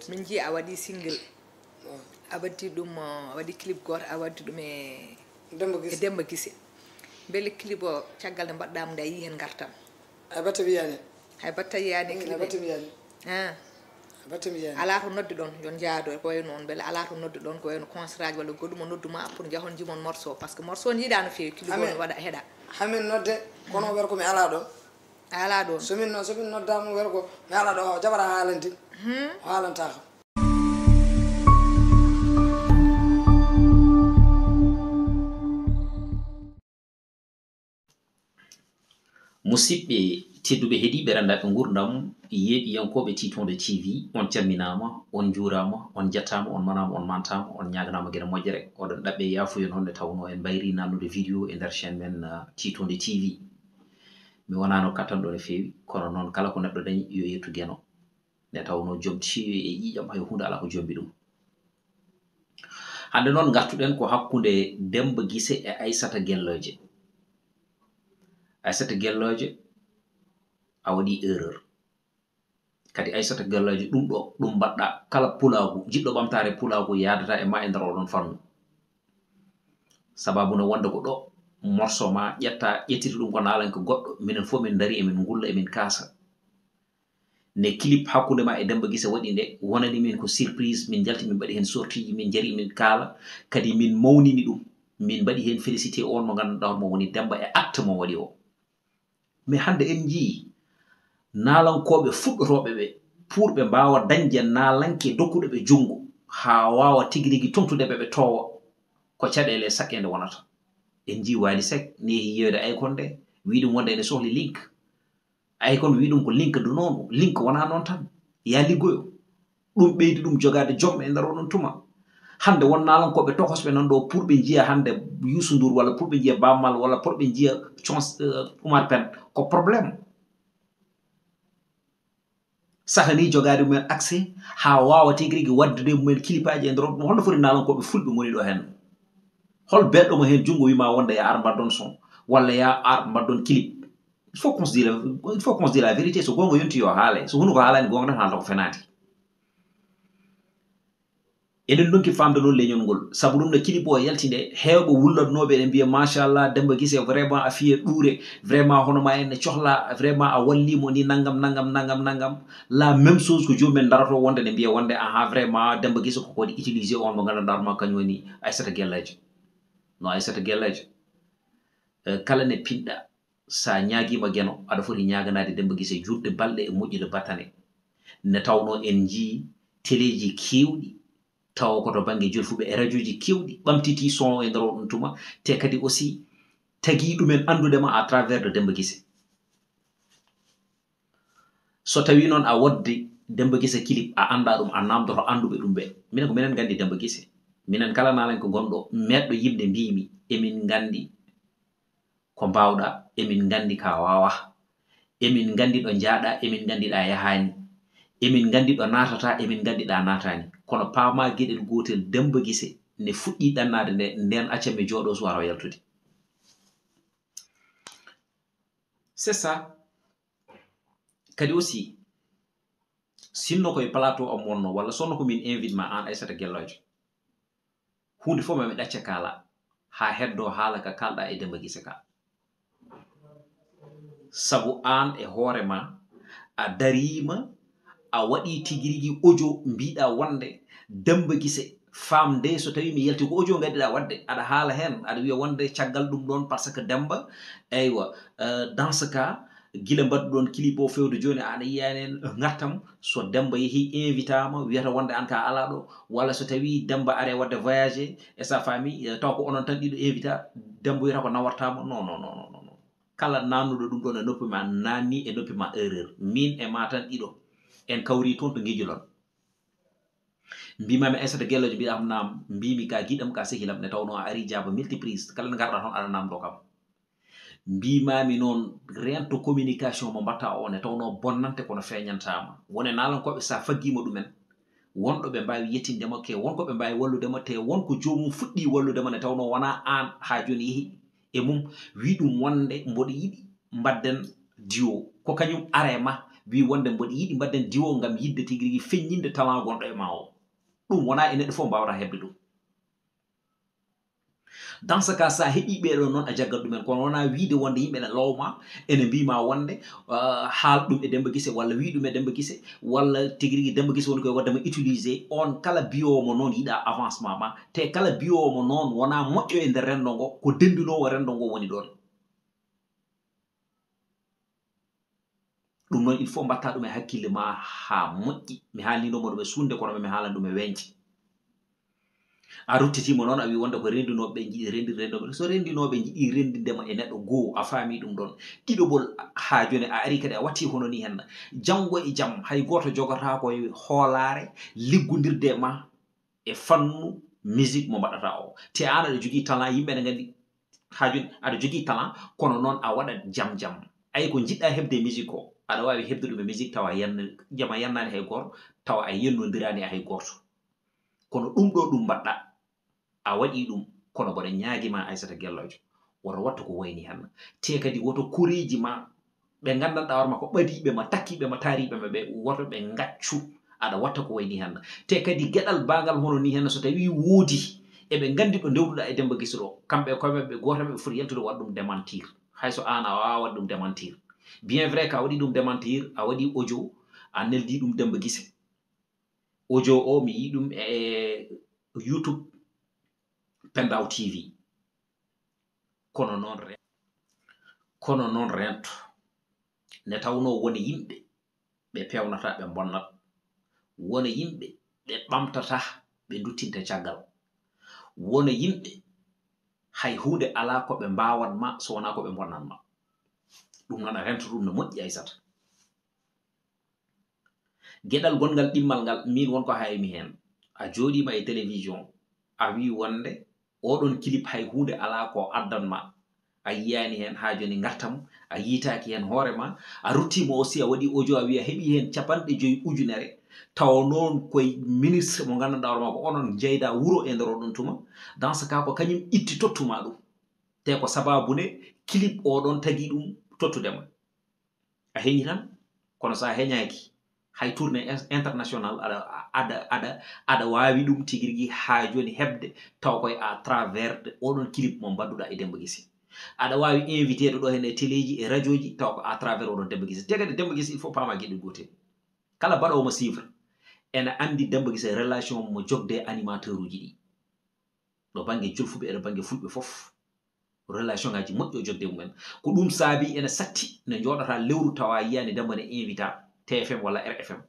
min ji a waɗi single a waddi ɗum a waɗi clip goto a waddi ɗum e Demmba Gise beele clip o caggal nde mbaɗɗamo nde a yi hen gartam hay batta wiyani hay batta yiyani clip batta wiyani batta wiyani ala to nodde ɗon yon jaado ko wayno on beele ala to nodde ɗon ko wayno concert walla goɗɗum o nodduma pour jahon jimon morceau par ce que morceau ne yiiɗa no fewi clip o ne waɗa heeɗa hamin nodde kono wer ko mi ala ɗon a ala ɗon somin noddama wer ko mi ala ɗo jabara haalanti o haalantaka musidɓe tedduɓe heeɗiɓe randaɓe gurdam yeeɗiyankoɓe Teddungal TV on calminama on juurama on jettama on manama on mantama on ñaganama gueɗe moƴƴere oɗon ɗaɓɓe yafuyon honde tawno en mbayri nannude vidéo e nder chaîne men Teddungal TV mi wonano kattanɗo no fewi kono noon kala ko neɗɗo dañi yo yettu gueno nde tawno joom ciwi e ƴiƴam hay hunde ala ko jombi ɗum hande noon gartuɗen ko hakkude Demmba Gise e Aissata Gueledjié Aissata Gueledjié a waɗi erreur kadi Aissata Gueledjié ɗum ɗo ɗum mbaɗɗa kala pulagu jiɗɗo ɓamtare pulagu yadata e ma e nder oɗon fannu sababu no wonde ko ɗo morceau ma ƴettiti ɗum ko nalan ko goɗɗo minen fof min dari emin gulla emin kaasa ne clip hakkude ma e Demmba Gise waɗi nde wonani min ko surprise min jalti min mbaɗi hen sortie min jari min kaala kadi min mawnini ɗum min mbaɗi hen félicité on mo ganduɗa mo woni Demmba e acte mo waɗi o mais hande en jii nalankoɓe fuɗɗotoɓe ɓe pour ɓe mbawa dañde nalanke dokkuɗo ɓe jungo ha wawa tigui rigui tumtude ɓe towa ko caɗele saqqede wonata en jii Wally Seck nehi yeyde Akon nde wi ɗum wonde ene sohli link Akon wi ɗum ko link do noon link wona noon tan ya liggoyo ɗum ɓeydi ɗum jogade joom e nder oɗon tuma hande won nalankoɓe tokosɓe nan ɗo pour ɓe jiya hande Youssou Ndour walla pour ɓe jiya Bamal walla pour ɓe jiya Oumar Pène ko probléme sahani jogade mumen accès ha wawa tigui rigui waddude mumen kilipaji e nder oɗum holno foti nalankoɓe fulɓe goni ɗo hen hol beɗɗomo hen jungo wima wonde ya ar mbaddon son walla ya ar mbaddon clip il faut qu'on se dise la vérité so gonga yonti yo haale so huno ko haalani gonga tan haalta ko fenati enen donki famde noon leñol ngol sabu ɗum no clip o yaltinde hewɓe wullatnoɓe ene mbiya machallah Demmba Gise vraiment a fiye ɗuure vraiment hono ma en cohla vraiment a wallimo ni nangam la même chose ko jomumen darato wonde ne mbiya wonde aha vraiment Demmba Gise ko waɗi utiliser on mo gandanɗa ma kañum woni Aissata Gueledjié no Aissata Gueledjié kala ne pinɗa sa ñaguima gueno aɗa foti ñaganade Demmba Gise juɗde balɗe e moƴƴude battane ne tawno en jii téléji kewɗi taw koto banggue jolfuɓe e radio ji kewɗi ɓamtiti son e nder oɗum tuma te kadi aussi tagui ɗumen andudema à travers de Demmba Gise so tawi noon a wadde Demmba Gise clip a anda ɗum a namdoto anduɓe ɗum ɓe minen ko minen gandi Demmba Gise minen kala nalan ko gonɗo meɗɗo yimɓe mbimi emin gandi ko mbawɗa emin gandi ka wawa emin gandi ɗo jaaɗa emin gandi ɗa yahani emin gandi ɗo natata emin gandi ɗa natani kono paama gueɗel gotel Demmba Gise ne fuɗɗi ɗannade nde nden acca mi jooɗo suwaro yaltude c'est ça kadi aussi sinno koye plateau am wonno walla sonno komin invite ma an Aissata Gueledjié hunde fof mami ɗacca kaala ha heddo haala ka kalɗa e Demmba Gise ka sabu an e hoorema a darima a waɗi tigui rigui audio mbiɗa wonde Demmba Gise famde so tawi mi yalti ko audio gaddiɗa wadde aɗa haala hen aɗa wiya wonde caggal ɗum ɗon par ce que Demmba eywa dans ce cas guila mbadduɗon clip o fewde joni aɗa yiyani en gartam so Demmba yeehi invitama wiyata wonde an ka ala ɗo walla so tawi Demmba are wadde voyagé e sa famille taw ko onon tan ɗiɗo invita Demmba wiyata ko nawartama non kala nannuɗo ɗum ɗon e noppi ma nanni e noppi ma erreur min e ma tan ɗiɗo en kawri toon to guijulon mbimami Aissata Gueledjié mbiyam nam mbimi ka giɗam ka sehilam ne tawno a ari jaaba multiprise kala ne garɗa toon aɗa namdo kam mbimami noon rento communication mo mbatta o ne tawno bonnante kono feñantama wone nalankoɓe sa faggima ɗumen wonɗo ɓe mbawi yettindema ke wonko ɓe mbawi walludema te wonko jomum fuɗɗi walludema ne tawno wona an ha joni yeehi e mum wi ɗum wonde mboɗo yiɗi mbadden duo ko kañum arema wi wonde mboɗi yiɗi mbadden diwo ngam yidde tigi rigi feññinde talent gonɗo e ma o ɗum wona e neɗɗo fof mbawata heɓde ɗum dans ce cas sa heɓi ɓeɗo noon a jaggat ɗumen kono wona wiide wonde yimɓe ne lowma ene mbima wonde haal ɗum e Demmba Guise walla wi ɗum e Demmba Guise walla tigi rigi Demmba Guise woni koye waddema utilisé on kala biyowomo noon yiɗa avancement ma te kala biyowomo noon wona moƴƴo e nder rendo ngo ko dendunowo rendo ngo woni ɗon ɗum noon il faut mbatta ɗum e hakkille ma ha moƴƴi mi haalinomo ɗum e sunde kono mi haalan ɗum e weñce a ruttitima noon a wi wonde ko rendinoɓe jiɗi rendirde rendoɓe so rendinoɓe jiɗi rendindema e neɗɗo goo a faami ɗum ɗon ɗiɗoɓol ha joni a ari kadi a watti hono ni henna janggo e jaam hay goto jogata koye hoolare liggodirde ma e fannu musique mo mbaɗata o te an aɗa jogui talent yimɓe ne gandi ha joni aɗa jogui talent kono noon a waɗat jam jam ayi ko jiɗɗa hebde musique o aɗa wawi hebde ɗum e musique tawa jama yannani hay goto tawa a yennodirani e hay goto kono ɗum ɗo ɗum mbaɗɗa a waɗi ɗum kono mboɗa ñaaguima Aissata Guellojo woto wattu ko wayni hen te kadi woto kureji ma ɓe gandanɗa warma ko ɓadiɓe ma takkiɓe ma taariɓe ma ɓe woto ɓe gaccu aɗa watta ko wayni hen te kadi gueɗal bagal hono ni hen so tawi woodi eɓe gandi ɗo ndewɗuɗa e Demmba Guise ɗo kamɓe koyeɓe gotoɓe foti yaltude waɗa ɗum démentir hayso an a wawa waɗ ɗum démentir bien vrai ka waɗi ɗum démentir a waɗi audio a neldi ɗum Demmba Guise audio o mi yi ɗum e YouTube Pendaw TV kono noon rento ne tawno woni yimɓe ɓe pewnata ɓe bonnat wona yimɓe ɓe ɓamtata ɓe duttinta caggal wona yimɓe hay hunde ala ko ɓe mbawanma so wona ko ɓe bonnanma ɗum noon a rento ɗum no moƴƴi Aissata gueɗal gongal ɗimmal ngal min wonko haymi hen a joɗima e télévision a wi wonde oɗon clip hay hunde ala ko addanma a yiyani hen ha joni gartam a yitaki hen hoorema a ruttima aussi a waɗi audio a wi a heeɓi hen 50 ujunere tawa noon koye ministre mo gandanɗa hoorema ko onon jeyda wuuro e nder oɗon tuma dans ce cas ko kañum itti tottuma ɗum te ko sababune clip oɗon tagui ɗum tottudema a heñi tan kono sa heñaki hay tourné international aɗa wawi ɗum tigui rigui ha joni hebde taw koye à travers oɗon clip mo mbadduɗa e Demmba Guise aɗa wawi invité ɗo hen e téléji e radio ji taw ko à travers oɗon Demmba Guise te kadi Demmba Guise il faut pama gueɗe gotel kala mbaɗowomo suivre ene andi Demmba Guise relation mo jogde animateur uji ɗi ɗo banggue julfuɓe eɗo banggue fulɓe foof relation ngaji moƴƴo jogde mumen ko ɗum saabi ene satti ne joɗata lewru tawa yiyani Demmba ne invita TFM walla RFM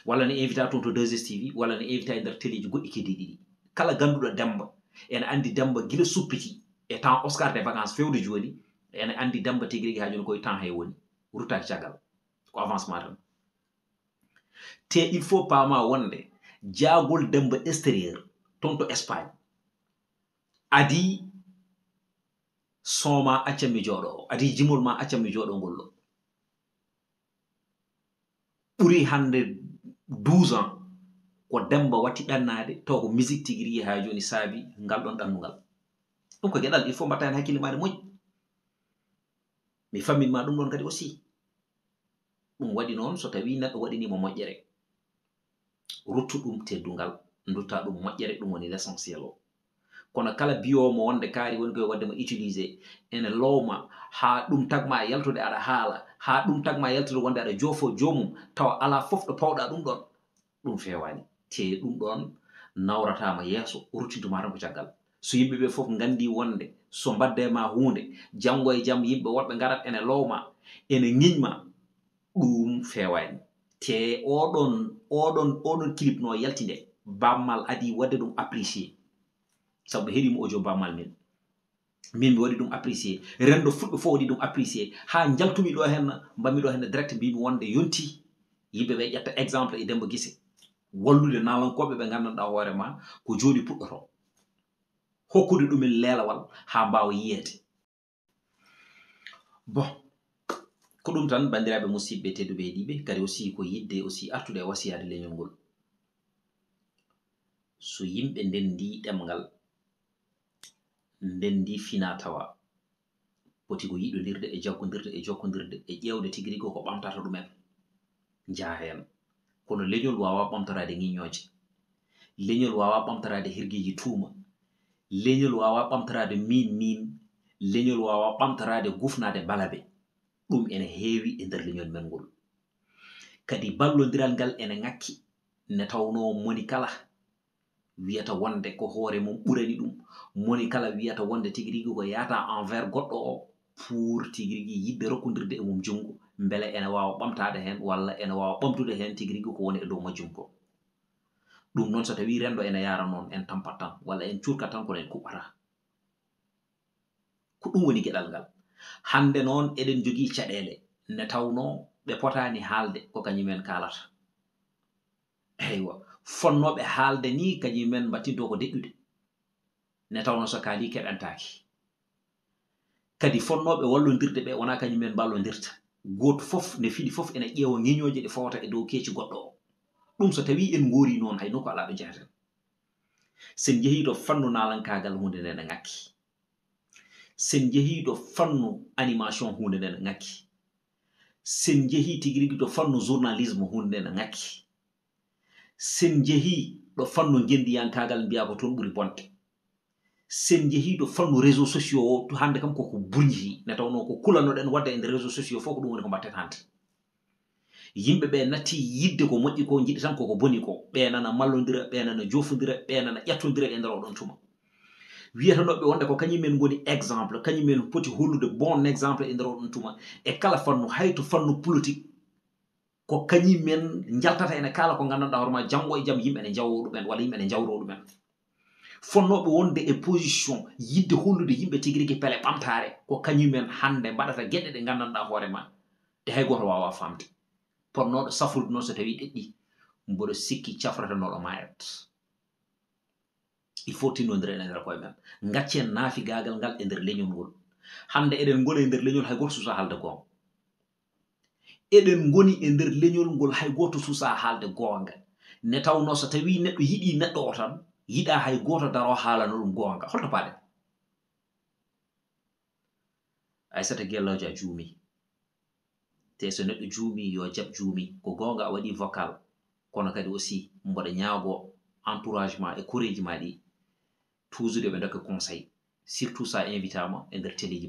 walla ne invita toon to 2STV walla ne invita e nder téléji goɗɗi keddiɗi ɗi kala ganduɗo Demmba ene andi Demmba guila suppiti e temps Oscar des vacances fewde joni ene andi Demmba tigui rigui ha joni koye temps hay woni ruttaki caggal ko avancement tan te il faut pama wonde jaagol Demmba extérieur toon to Espagne adi soma accammi jooɗo o adi jimol ma accammi jooɗo ngol ɗo ɓuri hande 12 ans ko Demmba watti ɗannade taw ko musique tigui rigui ha joni saabi ngal ɗon ɗannugal ɗum ko gueɗal il faut mbatta hen hakkille made moƴƴi mi famminma ɗum ɗon kadi aussi ɗum waɗi noon so tawi neɗɗo waɗinimo moƴƴere ruttu ɗum teddungal dutta ɗum moƴƴere ɗum woni l' essentiel o kono kala biyomo wonde kaari woni koye waddema utilisé ene lowma ha ɗum tagma yaltude aɗa haala ha ɗum tagma yaltude wonde aɗa joofo joomum tawa ala fof ɗo pawɗa ɗum ɗon ɗum fewani te ɗum ɗon nawratama yeeso ruttintuma tan ko caggal so yimɓeɓe fof gandi wonde so mbaddema hunde janggo e jaam yimɓe woɗɓe garat ene lowma ene ŋiñma ɗum fewani te oɗon clip no yaltinde bammal adi wadde ɗum apprécié sabu mi heeɗimo audio bammal min mi waɗi ɗum apprécié rendo fulɓe fof waɗi ɗum apprécié ha jaltumi ɗo hen mbammi ɗo hen direct mbimi wonde yonti yimɓeɓe ƴetta exemple e Demmba Guise wallude nalankoɓe ɓe gandanɗa hoorema ko joni puɗɗoto hokkude ɗumen leelawal ha mbawa yiyede bon ko ɗum tan bandiraɓe musidɓe tedduɓe heeɗiɓe kadi aussi ko yidde aussi artude e wasiyade leñol ngol so yimɓe ndendi ɗemgal ndendi fina tawa poti ko yiɗodirde e jaggodirde e jokkodirde e ƴewde tigui rigui ko ɓamtata ɗumen jahen kono leñol wawa ɓamtorade ŋiñoje leñol wawa ɓamtorade hirgiji tuuma leñol wawa ɓamtorade min leñol wawa ɓamtorade gufnade balabe ɗum ene heewi e nder leñol men ngol kadi ballodiral ngal ene ŋakki ne tawno moni kala wiyata wonde ko hoore mum ɓurani ɗum moni kala wiyata wonde tigi rigi ko yata envers goɗɗo o pour tigi rigi yidde rokkodirde e mum jungo beele ene wawa ɓamtade hen walla ene wawa ɓamtude hen tigi rigi ko woni e dow majjum ko ɗum noon so tawi rendo ene yara noon en tampat tan walla en curkat tan kono en kuɓɓata ko ɗum woni geɗal ngal hande noon eɗen jogii caɗele ne tawno ɓe potani haalde ko kañumen kalata eywa fonnoɓe haalde ni kañumen mbattinto ko deƴƴude ne tawno so kaali keɗantaki kadi fonnoɓe wallodirde ɓe wona kañumen ballodirta goto fof ne fiɗi fof ene ƴeewa ŋiñoje ɗe fowta e dow keeci goɗɗo o ɗum so tawi en goori noon hay nokku ala ɗo jeheten sen jeehi to fannu nalankagal hunde nde ne ŋakki sen jeehi to fannu animation hunde nde ne ŋakki sen jeehi tigi rigi to fannu journalisme hunde nde ne ŋakki sen jeehi ɗo fannu gendiyankagal mbiya ko toon ɓuri bonde sen jeehi ɗo fannu réseau sociaux o to hande kam koko burñi ne tawno ko kulanoɗen wadde e nder réseau sociaux fof ko ɗum woni ko mbatten hande yimɓe ɓe natti yidde ko moƴƴi ko jiɗi tan koko boni ko ɓe nana mallodira ɓe nana jofodira ɓe nana ƴettodira e nder oɗon tuma wiyatanoɓe wonde ko kañumen goni exemple kañumen poti hollude bon exemple e nder oɗon tuma e kala fannu hayto fannu politique ko kañumen jaltata ene kala ko gandanɗa hoorema janggo e jaam yimɓe ne jawro ɗumen walla yimɓe ne jawro ɗumen fonnoɓe wonde e position yidde hollude yimɓe tigi rigi pele ɓamtare ko kañumen hande mbaɗata gueɗe ɗe gandanɗa hoorema ɗe hay goto wawa famde ponnoɗo safrude noon so tawi ɗeɗɗi mboɗo sikki cafratanoɗo mayat il faut tinnodira e nder koye men gaccen naafi gagal ngal e nder leñol ngol hande eɗen goni e nder leñol hay goto susa haalde gonga eɗen goni e nder leñol ngol hay goto susa haalde gonga ne tawno so tawi neɗɗo yiɗi neɗɗo o tan yiɗa hay goto daro haalano ɗum gonga holto paɗen Aissata Guellojo a juumi te so neɗɗo juumi yo jab juumi ko gonga a waɗi vocal kono kadi aussi mboɗo ñaago entourage ma e koreji ma ɗi toujours ɓe dokka conseil surtout sa invitama e nder téléji